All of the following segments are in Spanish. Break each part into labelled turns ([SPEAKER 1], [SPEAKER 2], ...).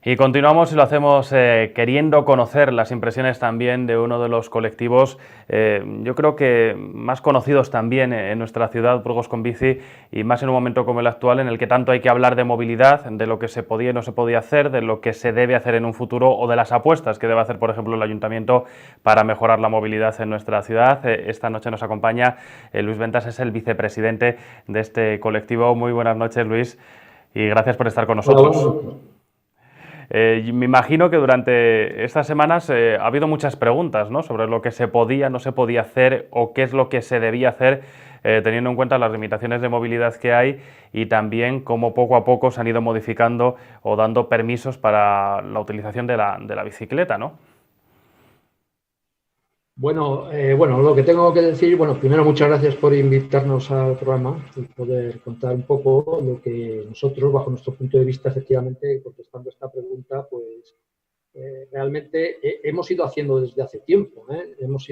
[SPEAKER 1] Y continuamos y lo hacemos queriendo conocer las impresiones también de uno de los colectivos, yo creo que más conocidos también en nuestra ciudad, Burgos con Bici, y más en un momento como el actual en el que tanto hay que hablar de movilidad, de lo que se podía y no se podía hacer, de lo que se debe hacer en un futuro o de las apuestas que debe hacer, por ejemplo, el Ayuntamiento para mejorar la movilidad en nuestra ciudad. Esta noche nos acompaña Luis Ventas, es el vicepresidente de este colectivo. Muy buenas noches, Luis, y gracias por estar con
[SPEAKER 2] Hola,
[SPEAKER 1] nosotros.
[SPEAKER 2] bueno,
[SPEAKER 1] Me imagino que durante estas semanas ha habido muchas preguntas, ¿no?, sobre lo que se podía, no se podía hacer o qué es lo que se debía hacer, teniendo en cuenta las limitaciones de movilidad que hay y también cómo poco a poco se han ido modificando o dando permisos para la utilización de la bicicleta, ¿no?
[SPEAKER 2] bueno, lo que tengo que decir, bueno, primero muchas gracias por invitarnos al programa y poder contar un poco lo que nosotros, bajo nuestro punto de vista, efectivamente, contestando esta pregunta, pues realmente hemos ido haciendo desde hace tiempo. Hemos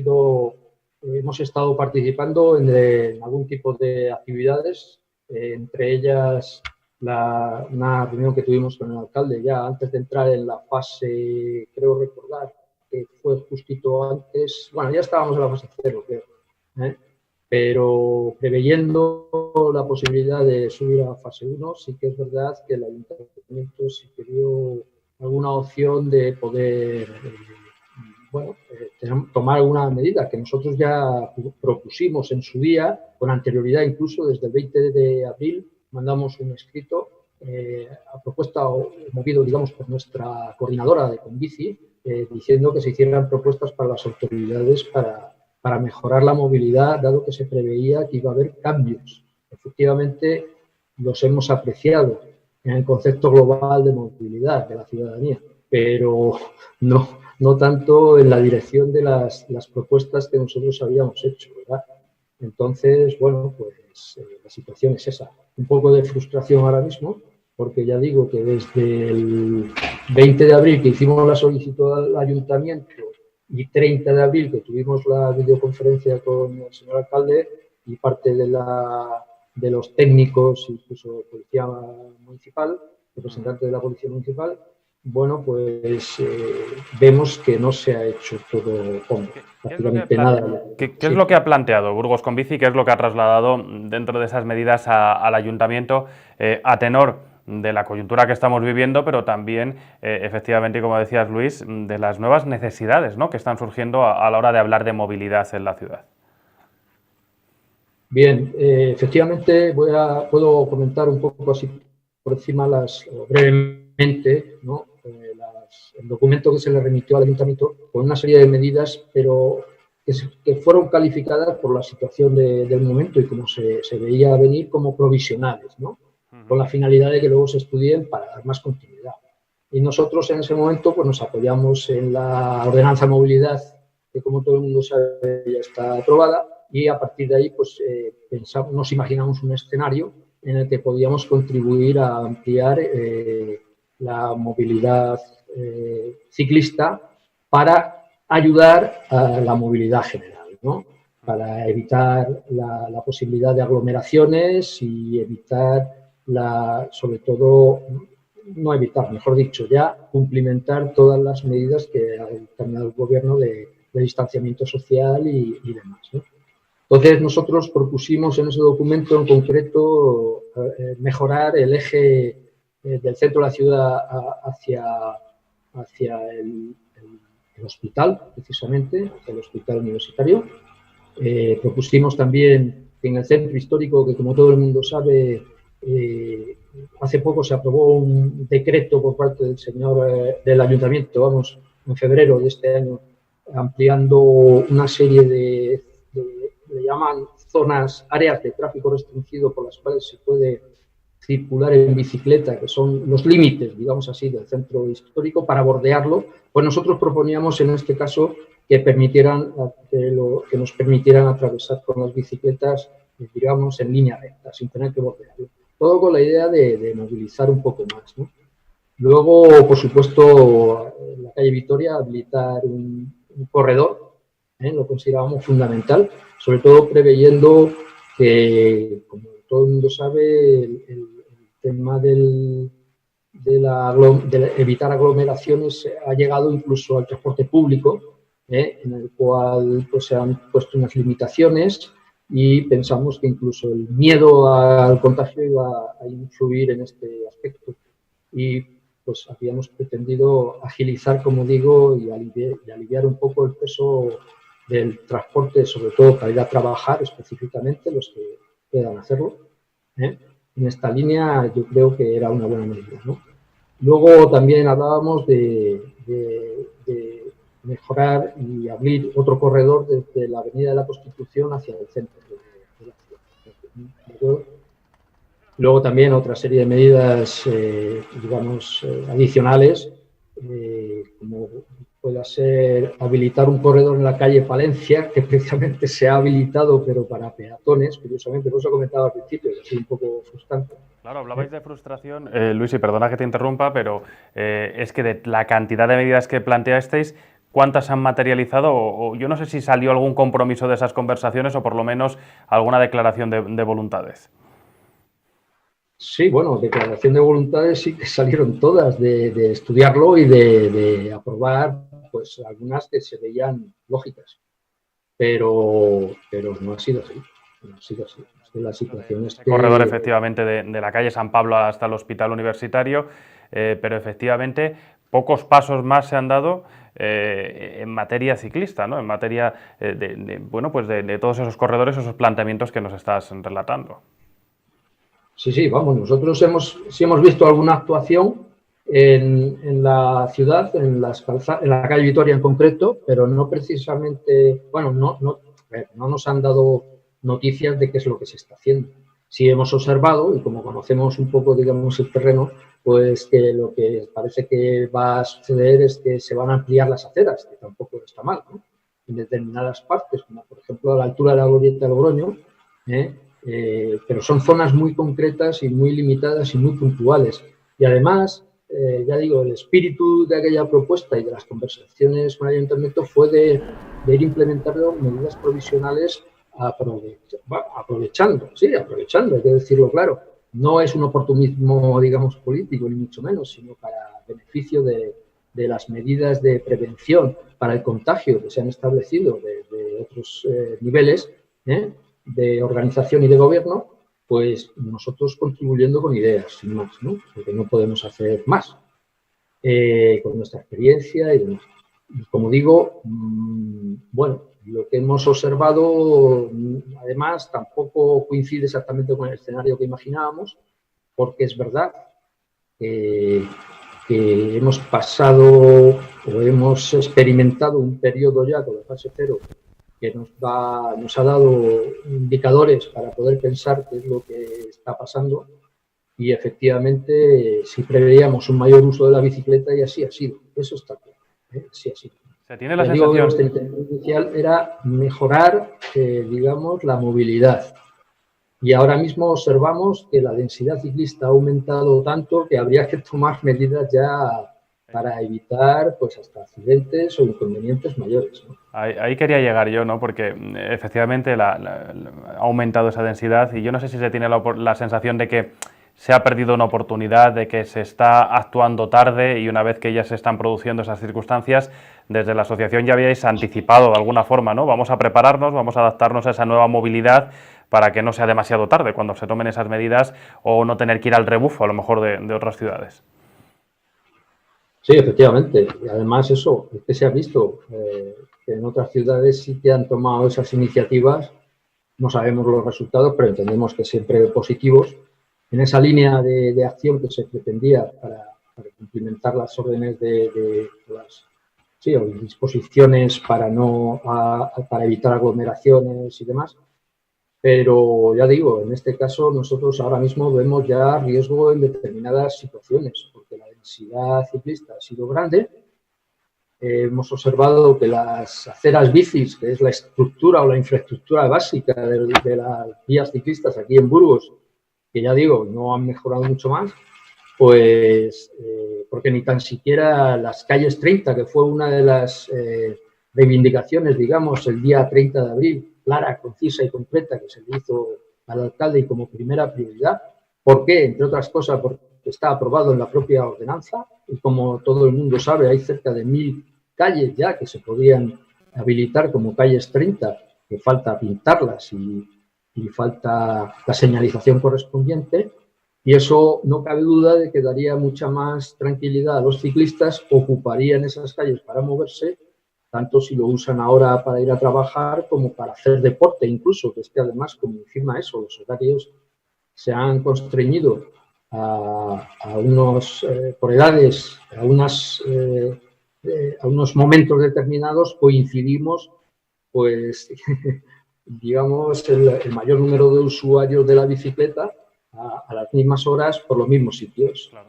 [SPEAKER 2] estado participando en algún tipo de actividades, entre ellas una reunión que tuvimos con el alcalde ya antes de entrar en la fase, creo recordar, que fue justito antes, bueno, ya estábamos en la fase cero, creo, ¿eh? Pero preveyendo la posibilidad de subir a fase uno, sí que es verdad que el ayuntamiento sí que dio alguna opción de poder, tomar alguna medida que nosotros ya propusimos en su día, con anterioridad incluso, desde el 20 de abril, mandamos un escrito a propuesta o movido, digamos, por nuestra coordinadora de Conbici, diciendo que se hicieran propuestas para las autoridades para mejorar la movilidad, dado que se preveía que iba a haber cambios. Efectivamente, los hemos apreciado en el concepto global de movilidad de la ciudadanía, pero no tanto en la dirección de las propuestas que nosotros habíamos hecho, ¿verdad? Entonces, bueno, pues la situación es esa. Un poco de frustración ahora mismo, porque ya digo que desde el 20 de abril que hicimos la solicitud al ayuntamiento y 30 de abril que tuvimos la videoconferencia con el señor alcalde y parte de los técnicos, incluso policía municipal, representante de la policía municipal, bueno, pues vemos que no se ha hecho todo, prácticamente nada.
[SPEAKER 1] ¿Qué es
[SPEAKER 2] Sí.
[SPEAKER 1] lo que ha planteado Burgos con Bici? ¿Qué es lo que ha trasladado dentro de esas medidas al ayuntamiento a tenor de la coyuntura que estamos viviendo, pero también, efectivamente, como decías Luis, de las nuevas necesidades, ¿no?, que están surgiendo a la hora de hablar de movilidad en la ciudad?
[SPEAKER 2] Bien, efectivamente puedo comentar un poco así por encima brevemente, ¿no? El documento que se le remitió al ayuntamiento con una serie de medidas, pero que fueron calificadas por la situación del momento y como se veía venir como provisionales, ¿no? Con la finalidad de que luego se estudien para dar más continuidad. Y nosotros en ese momento pues, nos apoyamos en la ordenanza de movilidad, que como todo el mundo sabe ya está aprobada, y a partir de ahí pues nos imaginamos un escenario en el que podíamos contribuir a ampliar la movilidad ciclista para ayudar a la movilidad general, ¿no? Para evitar la posibilidad de aglomeraciones y evitar sobre todo, no evitar, mejor dicho, ya cumplimentar todas las medidas que ha determinado el gobierno de distanciamiento social y demás, ¿no? Entonces, nosotros propusimos en ese documento en concreto mejorar el eje del centro de la ciudad hacia el hospital, precisamente, hacia el hospital universitario. Propusimos también que en el centro histórico, que como todo el mundo sabe, hace poco se aprobó un decreto por parte del señor del ayuntamiento, vamos, en febrero de este año, ampliando una serie le llaman zonas, áreas de tráfico restringido por las cuales se puede circular en bicicleta, que son los límites, digamos así, del centro histórico, para bordearlo, pues nosotros proponíamos en este caso que nos permitieran atravesar con las bicicletas, digamos, en línea recta, sin tener que bordearlo. Todo con la idea de movilizar un poco más, ¿no? Luego, por supuesto, en la calle Vitoria, habilitar un corredor, lo considerábamos fundamental, sobre todo preveyendo que, como todo el mundo sabe, el tema de evitar aglomeraciones ha llegado incluso al transporte público, en el cual pues, se han puesto unas limitaciones y pensamos que incluso el miedo al contagio iba a influir en este aspecto. Y pues habíamos pretendido agilizar, como digo, y aliviar un poco el peso del transporte, sobre todo para ir a trabajar específicamente, los que puedan hacerlo. En esta línea yo creo que era una buena medida, ¿no? Luego también hablábamos de mejorar y abrir otro corredor desde la Avenida de la Constitución hacia el centro de la ciudad. Luego también otra serie de medidas, digamos, adicionales, como pueda ser habilitar un corredor en la calle Palencia, que precisamente se ha habilitado, pero para peatones, curiosamente, por eso comentaba al principio, que ha sido un poco frustrante.
[SPEAKER 1] Claro, hablabais de frustración, Luis, y perdona que te interrumpa, pero es que de la cantidad de medidas que planteasteis, ¿cuántas han materializado? O yo no sé si salió algún compromiso de esas conversaciones o por lo menos alguna declaración de voluntades.
[SPEAKER 2] Sí, bueno, declaración de voluntades sí que salieron todas de estudiarlo y de aprobar, pues algunas que se veían lógicas, pero no ha sido así. No ha sido así. Es que la situación es
[SPEAKER 1] ese
[SPEAKER 2] que...
[SPEAKER 1] corredor, efectivamente, de la calle San Pablo hasta el Hospital Universitario, pero efectivamente pocos pasos más se han dado en materia ciclista, ¿no? En materia bueno, pues de todos esos corredores, esos planteamientos que nos estás relatando.
[SPEAKER 2] Sí, vamos, nosotros sí hemos visto alguna actuación en la ciudad, en la calle Vitoria en concreto, pero no precisamente, bueno, no nos han dado noticias de qué es lo que se está haciendo. Sí hemos observado, y como conocemos un poco, digamos, el terreno, pues que lo que parece que va a suceder es que se van a ampliar las aceras, que tampoco está mal, ¿no? En determinadas partes, como por ejemplo a la altura de la glorieta de Logroño, pero son zonas muy concretas y muy limitadas y muy puntuales. Y además, ya digo, el espíritu de aquella propuesta y de las conversaciones con el ayuntamiento fue de ir implementando medidas provisionales aprovechando, hay que decirlo claro. No es un oportunismo, digamos, político, ni mucho menos, sino para beneficio de las medidas de prevención para el contagio que se han establecido de otros niveles, de organización y de gobierno, pues nosotros contribuyendo con ideas, sin más, ¿no? Porque no podemos hacer más con nuestra experiencia y demás. Y como digo, bueno, lo que hemos observado, además, tampoco coincide exactamente con el escenario que imaginábamos, porque es verdad que hemos pasado o hemos experimentado un periodo ya con la fase cero que nos ha dado indicadores para poder pensar qué es lo que está pasando y efectivamente si preveíamos un mayor uso de la bicicleta y así ha sido, eso está claro, sí ha sido.
[SPEAKER 1] Se tiene la
[SPEAKER 2] digo que nuestra
[SPEAKER 1] sensación...
[SPEAKER 2] intención inicial era mejorar, digamos, la movilidad y ahora mismo observamos que la densidad ciclista ha aumentado tanto que habría que tomar medidas ya para evitar pues hasta accidentes o inconvenientes mayores, ¿no?
[SPEAKER 1] Ahí quería llegar yo, ¿no? Porque efectivamente ha aumentado esa densidad y yo no sé si se tiene la sensación de que se ha perdido una oportunidad, de que se está actuando tarde y una vez que ya se están produciendo esas circunstancias, desde la asociación ya habíais anticipado de alguna forma, ¿no? Vamos a prepararnos, vamos a adaptarnos a esa nueva movilidad para que no sea demasiado tarde cuando se tomen esas medidas o no tener que ir al rebufo a lo mejor de otras ciudades.
[SPEAKER 2] Sí, efectivamente. Y además eso, es que se ha visto que en otras ciudades sí que han tomado esas iniciativas. No sabemos los resultados, pero entendemos que siempre positivos. En esa línea de acción que se pretendía para implementar las órdenes de las o disposiciones para evitar aglomeraciones y demás. Pero ya digo, en este caso nosotros ahora mismo vemos ya riesgo en determinadas situaciones, porque la densidad ciclista ha sido grande. Hemos observado que las aceras bicis, que es la estructura o la infraestructura básica de las vías ciclistas aquí en Burgos, que ya digo, no han mejorado mucho más, pues porque ni tan siquiera las calles 30, que fue una de las reivindicaciones, digamos, el día 30 de abril, clara, concisa y completa, que se le hizo al alcalde y como primera prioridad. ¿Por qué? Entre otras cosas, porque está aprobado en la propia ordenanza y como todo el mundo sabe hay cerca de 1000 calles ya que se podrían habilitar como calles 30, que falta pintarlas y falta la señalización correspondiente, y eso no cabe duda de que daría mucha más tranquilidad a los ciclistas, ocuparían esas calles para moverse, tanto si lo usan ahora para ir a trabajar como para hacer deporte incluso, que es que además, como encima eso, los horarios se han constreñido a unos, por edades, a unos momentos determinados, coincidimos, pues, digamos, el mayor número de usuarios de la bicicleta a las mismas horas por los mismos sitios.
[SPEAKER 1] Claro,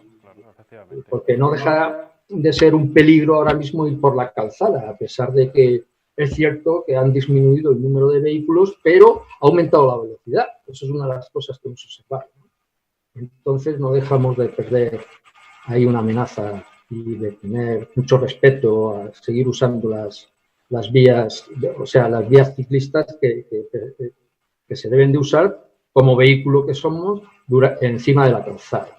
[SPEAKER 1] efectivamente.
[SPEAKER 2] Porque no deja de ser un peligro ahora mismo ir por la calzada, a pesar de que es cierto que han disminuido el número de vehículos, pero ha aumentado la velocidad. Eso es una de las cosas que hemos observado. Entonces no dejamos de perder ahí una amenaza y de tener mucho respeto a seguir usando las vías, o sea, las vías ciclistas que se deben de usar como vehículo que somos encima de la calzada.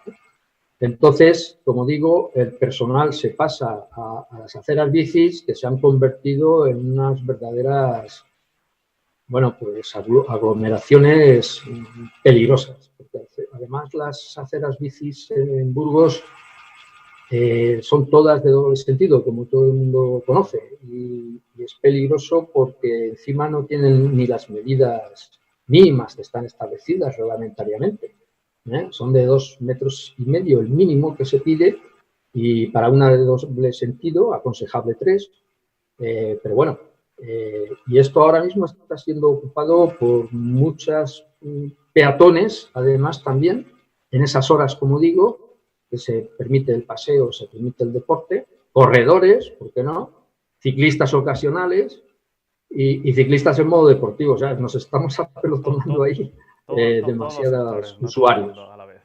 [SPEAKER 2] Entonces, como digo, el personal se pasa a las aceras bicis que se han convertido en unas verdaderas, bueno, pues aglomeraciones peligrosas. Porque además, las aceras bicis en Burgos son todas de doble sentido, como todo el mundo conoce, y es peligroso porque encima no tienen ni las medidas mínimas que están establecidas reglamentariamente. Son de 2,5 metros el mínimo que se pide, y para una de doble sentido, aconsejable 3. Pero bueno, y esto ahora mismo está siendo ocupado por muchas peatones, además también, en esas horas, como digo, que se permite el paseo, se permite el deporte, corredores, ¿por qué no?, ciclistas ocasionales y ciclistas en modo deportivo. O sea, nos estamos apelotonando ahí demasiados usuarios.
[SPEAKER 1] A la vez.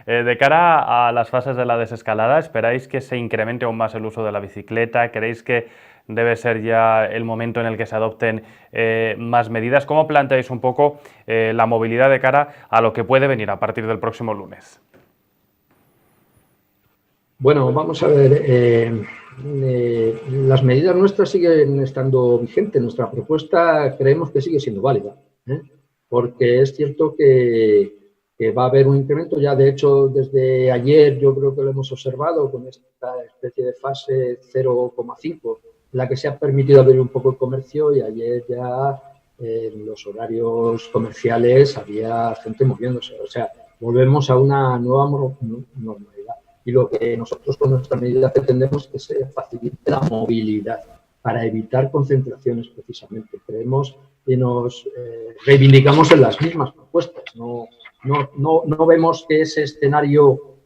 [SPEAKER 1] De cara a las fases de la desescalada, ¿esperáis que se incremente aún más el uso de la bicicleta? ¿Creéis que debe ser ya el momento en el que se adopten más medidas? ¿Cómo planteáis un poco la movilidad de cara a lo que puede venir a partir del próximo lunes?
[SPEAKER 2] Bueno, vamos a ver. Las medidas nuestras siguen estando vigentes. Nuestra propuesta creemos que sigue siendo válida, porque es cierto que va a haber un incremento. Ya, de hecho, desde ayer yo creo que lo hemos observado con esta especie de fase 0,5, en la que se ha permitido abrir un poco el comercio, y ayer ya en los horarios comerciales había gente moviéndose. O sea, volvemos a una nueva normalidad. Y lo que nosotros con nuestra medida pretendemos es que se facilite la movilidad para evitar concentraciones precisamente. Creemos y nos reivindicamos en las mismas propuestas. No vemos que ese escenario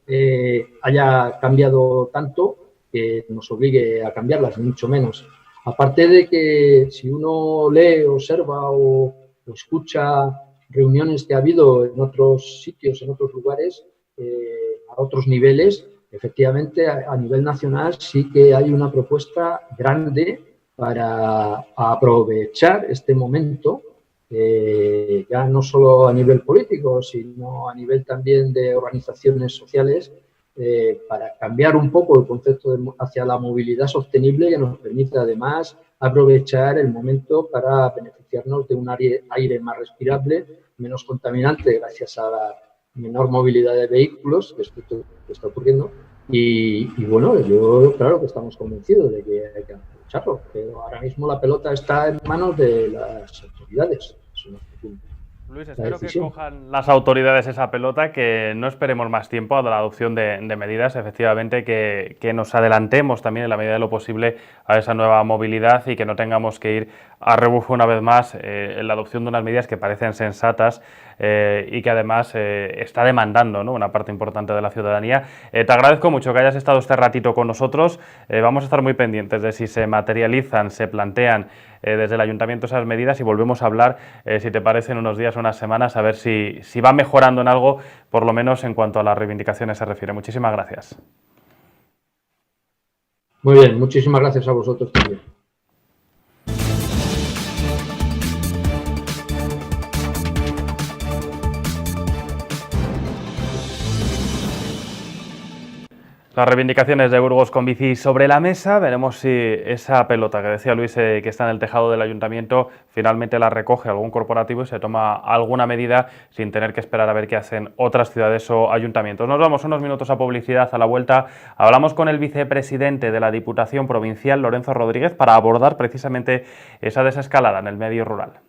[SPEAKER 2] haya cambiado tanto que nos obligue a cambiarlas, ni mucho menos. Aparte de que si uno lee, observa o escucha reuniones que ha habido en otros sitios, en otros lugares, a otros niveles, efectivamente a nivel nacional sí que hay una propuesta grande para aprovechar este momento, ya no solo a nivel político, sino a nivel también de organizaciones sociales, para cambiar un poco el concepto hacia la movilidad sostenible, que nos permite además aprovechar el momento para beneficiarnos de un aire más respirable, menos contaminante gracias a la menor movilidad de vehículos, que está ocurriendo. Y bueno, yo claro que estamos convencidos de que hay que aprovecharlo, pero ahora mismo la pelota está en manos de las autoridades.
[SPEAKER 1] Luis, espero que cojan las autoridades esa pelota, que no esperemos más tiempo a la adopción de medidas, efectivamente, que nos adelantemos también en la medida de lo posible a esa nueva movilidad y que no tengamos que ir a rebufo una vez más en la adopción de unas medidas que parecen sensatas y que además está demandando, ¿no?, una parte importante de la ciudadanía. Te agradezco mucho que hayas estado este ratito con nosotros. Vamos a estar muy pendientes de si se materializan, se plantean desde el Ayuntamiento esas medidas, y volvemos a hablar, si te parece, en unos días o unas semanas, a ver si va mejorando en algo, por lo menos en cuanto a las reivindicaciones se refiere. Muchísimas gracias.
[SPEAKER 2] Muy bien, muchísimas gracias a vosotros también.
[SPEAKER 1] Las reivindicaciones de Burgos con Bici sobre la mesa. Veremos si esa pelota que decía Luis que está en el tejado del ayuntamiento finalmente la recoge algún corporativo y se toma alguna medida sin tener que esperar a ver qué hacen otras ciudades o ayuntamientos. Nos vamos unos minutos a publicidad. A la vuelta hablamos con el vicepresidente de la Diputación Provincial, Lorenzo Rodríguez, para abordar precisamente esa desescalada en el medio rural.